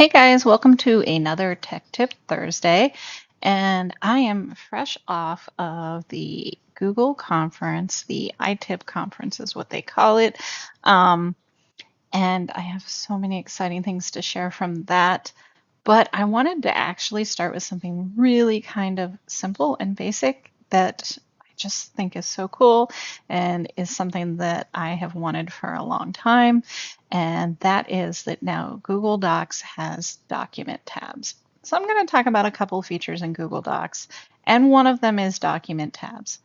Hey guys, welcome to another Tech Tip Thursday. And I am fresh off of the Google conference, the iTip conference is what they call it. Um, and I have so many exciting things to share from that. But I wanted to actually start with something really kind of simple and basic that I just think is so cool and is something that I have wanted for a long time. And that is that now Google Docs has document tabs. So I'm going to talk about a couple of features in Google Docs, and one of them is document tabs.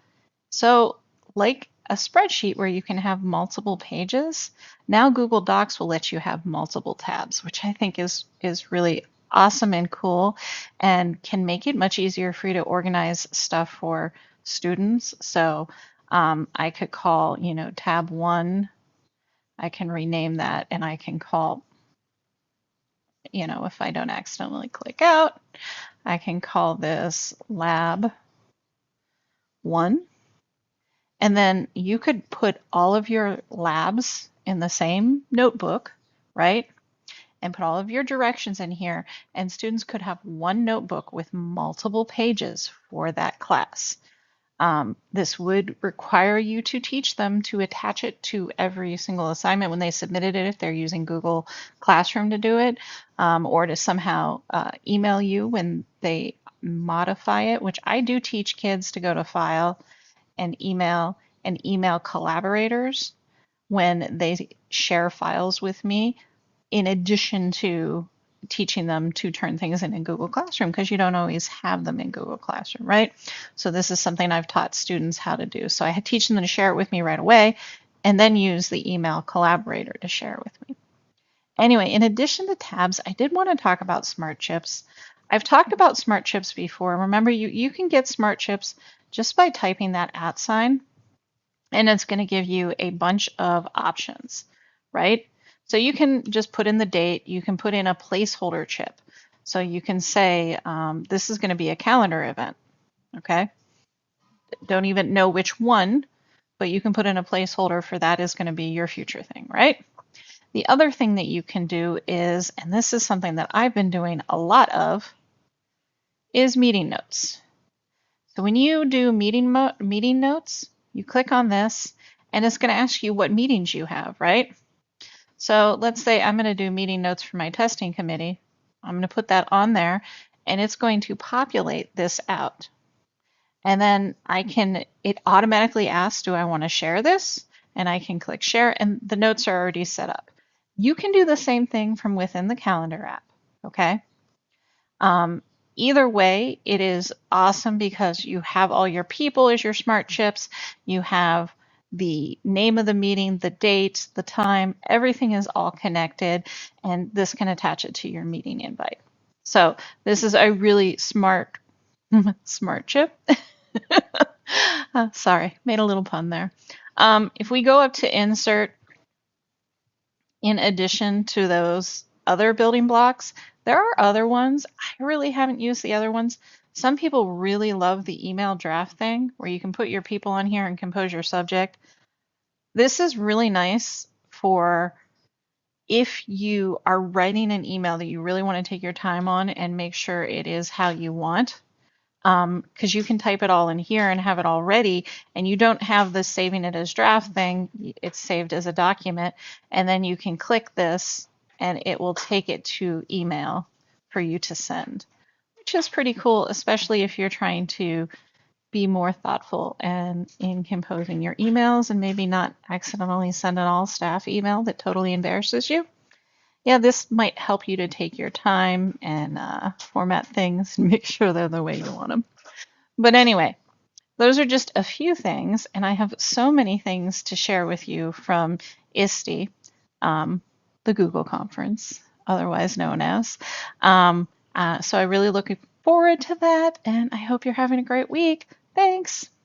So, like a spreadsheet where you can have multiple pages, now Google Docs will let you have multiple tabs, which I think is really awesome and cool and can make it much easier for you to organize stuff for students. So I could call, tab 1, I can rename that, and I can call, if I don't accidentally click out, I can call this lab 1. And then you could put all of your labs in the same notebook, right? And put all of your directions in here, and students could have one notebook with multiple pages for that class. This would require you to teach them to attach it to every single assignment when they submitted it, if they're using Google Classroom to do it, or to somehow email you when they modify it, which I do teach kids to go to File and email collaborators when they share files with me, in addition to teaching them to turn things in Google Classroom, because you don't always have them in Google Classroom, right? So this is something I've taught students how to do. So I teach them to share it with me right away and then use the email collaborator to share it with me. Anyway, in addition to tabs, I did want to talk about smart chips. I've talked about smart chips before. Remember, you can get smart chips just by typing that @ sign, and it's going to give you a bunch of options, right? So you can just put in the date, you can put in a placeholder chip. So you can say, this is going to be a calendar event, okay? Don't even know which one, but you can put in a placeholder for that is going to be your future thing, right? The other thing that you can do is, and this is something that I've been doing a lot of, is meeting notes. So when you do meeting notes, you click on this, and it's going to ask you what meetings you have, right? So let's say I'm going to do meeting notes for my testing committee. I'm going to put that on there, and it's going to populate this out. And then it automatically asks, do I want to share this? And I can click share, and the notes are already set up. You can do the same thing from within the calendar app, okay? Either way, it is awesome because you have all your people as your smart chips. You have the name of the meeting, the date, the time, everything is all connected, and this can attach it to your meeting invite. So this is a really smart chip. Sorry, made a little pun there. If we go up to insert, in addition to those other building blocks, there are other ones. I really haven't used the other ones. Some people really love the email draft thing where you can put your people on here and compose your subject. This is really nice for if you are writing an email that you really want to take your time on and make sure it is how you want. Because you can type it all in here and have it all ready, and you don't have the saving it as draft thing. It's saved as a document, and then you can click this and it will take it to email for you to send, which is pretty cool, especially if you're trying to be more thoughtful and in composing your emails and maybe not accidentally send an all staff email that totally embarrasses you. Yeah, this might help you to take your time and format things and make sure they're the way you want them. But anyway, those are just a few things, and I have so many things to share with you from ISTE, the Google conference, otherwise known as. So I really look forward to that, and I hope you're having a great week. Thanks.